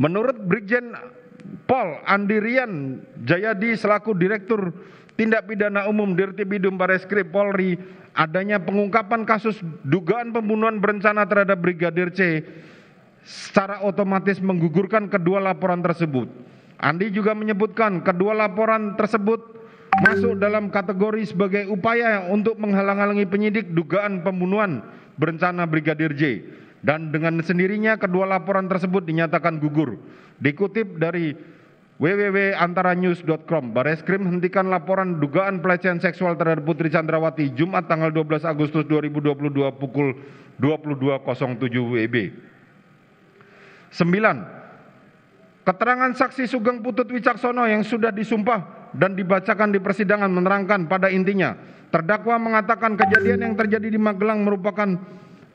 Menurut Brigjen Pol Andirian Jayadi selaku Direktur Tindak Pidana Umum Dirtipidum Bareskrim Polri, adanya pengungkapan kasus dugaan pembunuhan berencana terhadap Brigadir C secara otomatis menggugurkan kedua laporan tersebut. Andi juga menyebutkan kedua laporan tersebut masuk dalam kategori sebagai upaya untuk menghalang-halangi penyidik dugaan pembunuhan berencana Brigadir J, dan dengan sendirinya kedua laporan tersebut dinyatakan gugur. Dikutip dari www.antaranews.com, Bareskrim hentikan laporan dugaan pelecehan seksual terhadap Putri Chandrawati Jumat tanggal 12 Agustus 2022 pukul 22.07 WIB. 9. Keterangan saksi Sugeng Putut Wicaksono yang sudah disumpah dan dibacakan di persidangan menerangkan pada intinya terdakwa mengatakan kejadian yang terjadi di Magelang merupakan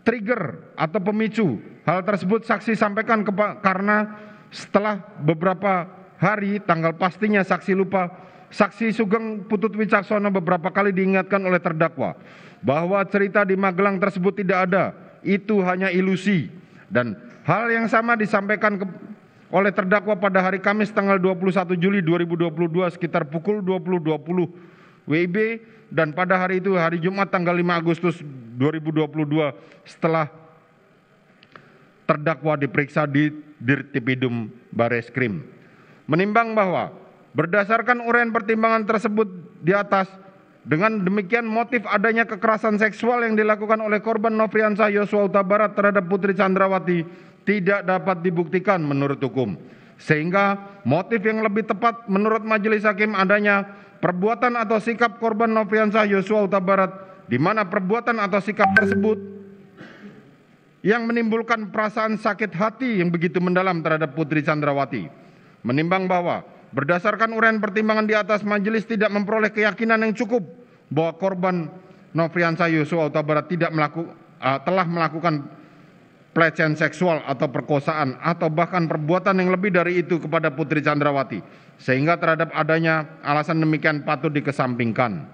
trigger atau pemicu. Hal tersebut saksi sampaikan karena setelah beberapa hari, tanggal pastinya saksi lupa, saksi Sugeng Putut Wicaksono beberapa kali diingatkan oleh terdakwa bahwa cerita di Magelang tersebut tidak ada, itu hanya ilusi. Dan hal yang sama disampaikan oleh terdakwa pada hari Kamis tanggal 21 Juli 2022 sekitar pukul 20.20 WIB, dan pada hari itu hari Jumat tanggal 5 Agustus 2022 setelah terdakwa diperiksa di Dirtipidum Bareskrim. Menimbang bahwa berdasarkan uraian pertimbangan tersebut di atas, dengan demikian motif adanya kekerasan seksual yang dilakukan oleh korban Nofriansah Yosua Huta Barat terhadap Putri Chandrawati tidak dapat dibuktikan menurut hukum. Sehingga motif yang lebih tepat menurut majelis hakim adanya perbuatan atau sikap korban Nofriansah Yosua Huta Barat, di mana perbuatan atau sikap tersebut yang menimbulkan perasaan sakit hati yang begitu mendalam terhadap Putri Chandrawati. Menimbang bahwa berdasarkan uraian pertimbangan di atas, majelis tidak memperoleh keyakinan yang cukup bahwa korban Nofriansah Yosua Huta Barat telah melakukan pelecehan seksual atau perkosaan atau bahkan perbuatan yang lebih dari itu kepada Putri Chandrawati, sehingga terhadap adanya alasan demikian patut dikesampingkan.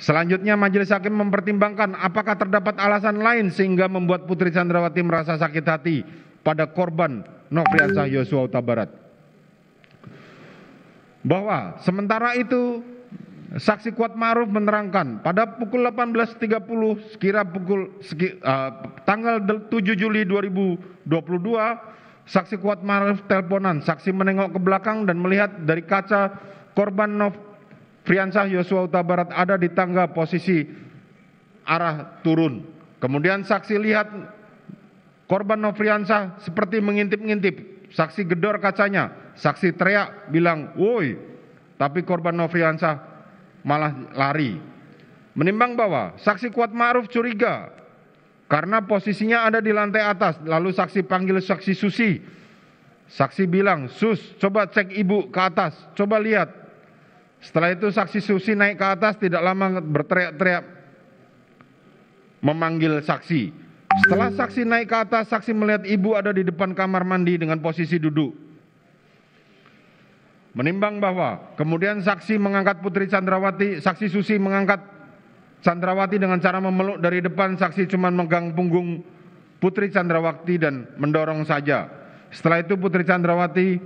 Selanjutnya majelis hakim mempertimbangkan apakah terdapat alasan lain sehingga membuat Putri Chandrawati merasa sakit hati pada korban Nofriansah Yosua Huta Barat. Bahwa sementara itu saksi Kuat Ma'ruf menerangkan pada pukul 18.30 tanggal 7 Juli 2022 saksi Kuat Ma'ruf teleponan. Saksi menengok ke belakang dan melihat dari kaca korban Nofriansah Yosua Huta Barat ada di tangga posisi arah turun. Kemudian saksi lihat korban Nofriansah seperti mengintip-ngintip. Saksi gedor kacanya. Saksi teriak bilang, "Woi!" Tapi korban Nofriansah malah lari. Menimbang bahwa saksi Kuat Ma'ruf curiga karena posisinya ada di lantai atas, lalu saksi panggil saksi Susi. Saksi bilang, "Sus, coba cek ibu ke atas, coba lihat." Setelah itu saksi Susi naik ke atas, tidak lama berteriak-teriak memanggil saksi. Setelah saksi naik ke atas, saksi melihat ibu ada di depan kamar mandi dengan posisi duduk. Menimbang bahwa kemudian saksi mengangkat Putri Chandrawati, saksi Susi mengangkat Chandrawati dengan cara memeluk dari depan. Saksi cuma megang punggung Putri Chandrawati dan mendorong saja. Setelah itu Putri Chandrawati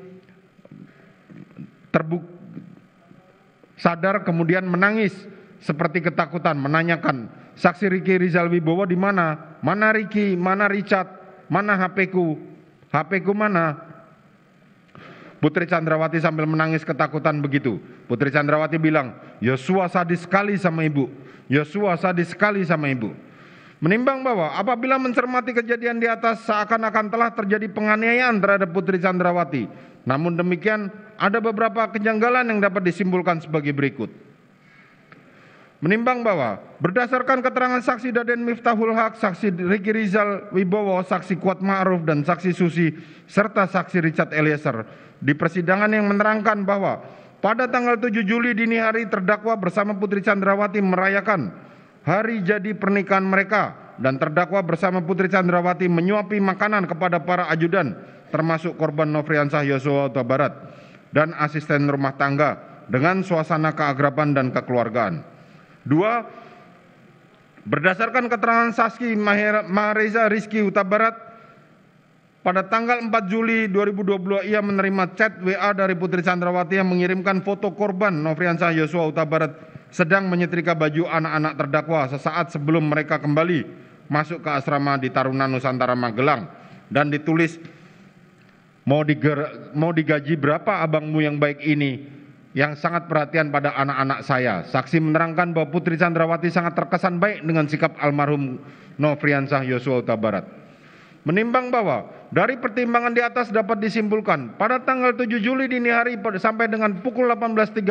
sadar kemudian menangis seperti ketakutan, menanyakan, "Saksi Riki Rizal Wibowo di mana? Mana Riki? Mana Richard? Mana HP-ku? HP-ku mana?" Putri Chandrawati sambil menangis ketakutan begitu. Putri Chandrawati bilang, "Yosua sadis sekali sama ibu. Yosua sadis sekali sama ibu." Menimbang bahwa apabila mencermati kejadian di atas seakan-akan telah terjadi penganiayaan terhadap Putri Chandrawati. Namun demikian ada beberapa kejanggalan yang dapat disimpulkan sebagai berikut. Menimbang bahwa berdasarkan keterangan saksi Daden Miftahul Haq, saksi Riki Rizal Wibowo, saksi Kuat Ma'ruf dan saksi Susi serta saksi Richard Eliezer di persidangan yang menerangkan bahwa pada tanggal 7 Juli dini hari terdakwa bersama Putri Chandrawati merayakan hari jadi pernikahan mereka, dan terdakwa bersama Putri Chandrawati menyuapi makanan kepada para ajudan termasuk korban Nofriansah Yosua Huta Barat dan asisten rumah tangga dengan suasana keakraban dan kekeluargaan. 2. Berdasarkan keterangan saksi Mahareza Rizky Huta Barat pada tanggal 4 Juli 2022 ia menerima chat WA dari Putri Chandrawati yang mengirimkan foto korban Nofriansah Yosua Huta Barat sedang menyetrika baju anak-anak terdakwa sesaat sebelum mereka kembali masuk ke asrama di Taruna Nusantara Magelang, dan ditulis, mau digaji berapa abangmu yang baik ini yang sangat perhatian pada anak-anak saya. Saksi menerangkan bahwa Putri Chandrawati sangat terkesan baik dengan sikap almarhum Nofriansah Yosua Huta Barat. Menimbang bahwa dari pertimbangan di atas dapat disimpulkan pada tanggal 7 Juli dini hari sampai dengan pukul 18.30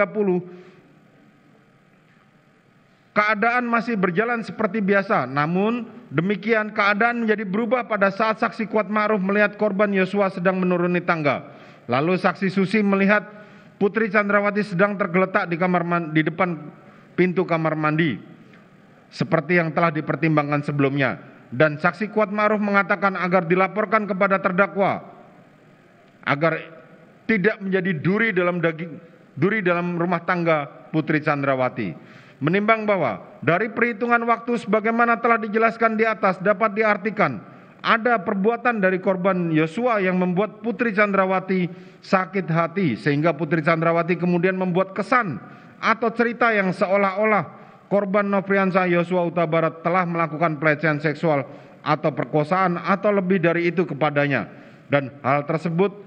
keadaan masih berjalan seperti biasa. Namun demikian keadaan menjadi berubah pada saat saksi Kuat Ma'ruf melihat korban Yosua sedang menuruni tangga. Lalu saksi Susi melihat Putri Chandrawati sedang tergeletak di depan pintu kamar mandi seperti yang telah dipertimbangkan sebelumnya. Dan saksi Kuat Ma'ruf mengatakan agar dilaporkan kepada terdakwa agar tidak menjadi duri dalam rumah tangga Putri Chandrawati. Menimbang bahwa dari perhitungan waktu sebagaimana telah dijelaskan di atas dapat diartikan ada perbuatan dari korban Yosua yang membuat Putri Chandrawati sakit hati sehingga Putri Chandrawati kemudian membuat kesan atau cerita yang seolah-olah korban Nofriansah Yosua Huta Barat telah melakukan pelecehan seksual atau perkosaan atau lebih dari itu kepadanya, dan hal tersebut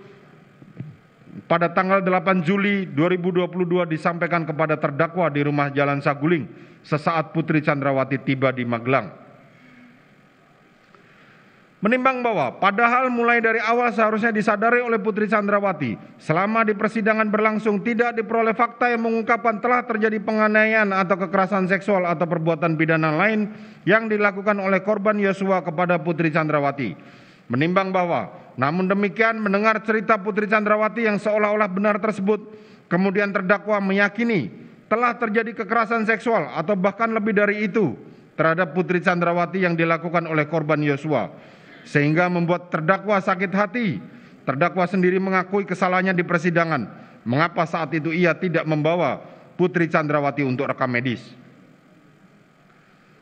pada tanggal 8 Juli 2022 disampaikan kepada terdakwa di rumah Jalan Saguling sesaat Putri Chandrawati tiba di Magelang. Menimbang bahwa padahal mulai dari awal seharusnya disadari oleh Putri Chandrawati selama di persidangan berlangsung tidak diperoleh fakta yang mengungkapkan telah terjadi penganiayaan atau kekerasan seksual atau perbuatan pidana lain yang dilakukan oleh korban Yosua kepada Putri Chandrawati. Menimbang bahwa namun demikian mendengar cerita Putri Chandrawati yang seolah-olah benar tersebut, kemudian terdakwa meyakini telah terjadi kekerasan seksual atau bahkan lebih dari itu terhadap Putri Chandrawati yang dilakukan oleh korban Yosua, sehingga membuat terdakwa sakit hati. Terdakwa sendiri mengakui kesalahannya di persidangan, mengapa saat itu ia tidak membawa Putri Chandrawati untuk rekam medis.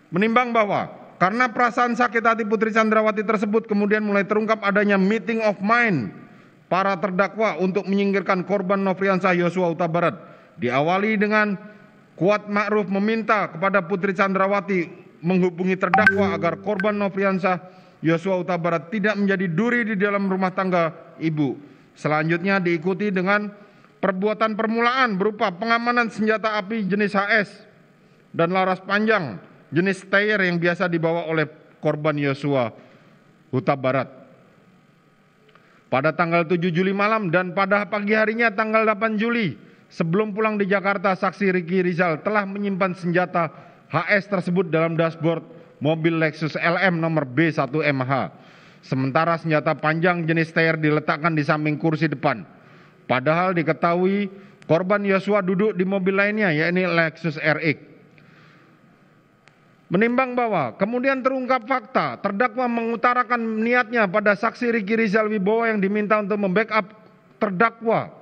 Menimbang bahwa karena perasaan sakit hati Putri Chandrawati tersebut kemudian mulai terungkap adanya meeting of mind para terdakwa untuk menyingkirkan korban Nofriansah Yosua Huta Barat. Diawali dengan Kuat Ma'ruf meminta kepada Putri Chandrawati menghubungi terdakwa agar korban Nofriansah Yosua Huta Barat tidak menjadi duri di dalam rumah tangga ibu. Selanjutnya diikuti dengan perbuatan permulaan berupa pengamanan senjata api jenis HS dan laras panjang jenis steyr yang biasa dibawa oleh korban Yosua Huta Barat. Pada tanggal 7 Juli malam dan pada pagi harinya tanggal 8 Juli, sebelum pulang di Jakarta, saksi Ricky Rizal telah menyimpan senjata HS tersebut dalam dashboard mobil Lexus LM nomor B1MH. Sementara senjata panjang jenis steyr diletakkan di samping kursi depan. Padahal diketahui korban Yosua duduk di mobil lainnya, yakni Lexus RX. Menimbang bahwa kemudian terungkap fakta terdakwa mengutarakan niatnya pada saksi Ricky Rizal Wibowo yang diminta untuk membackup terdakwa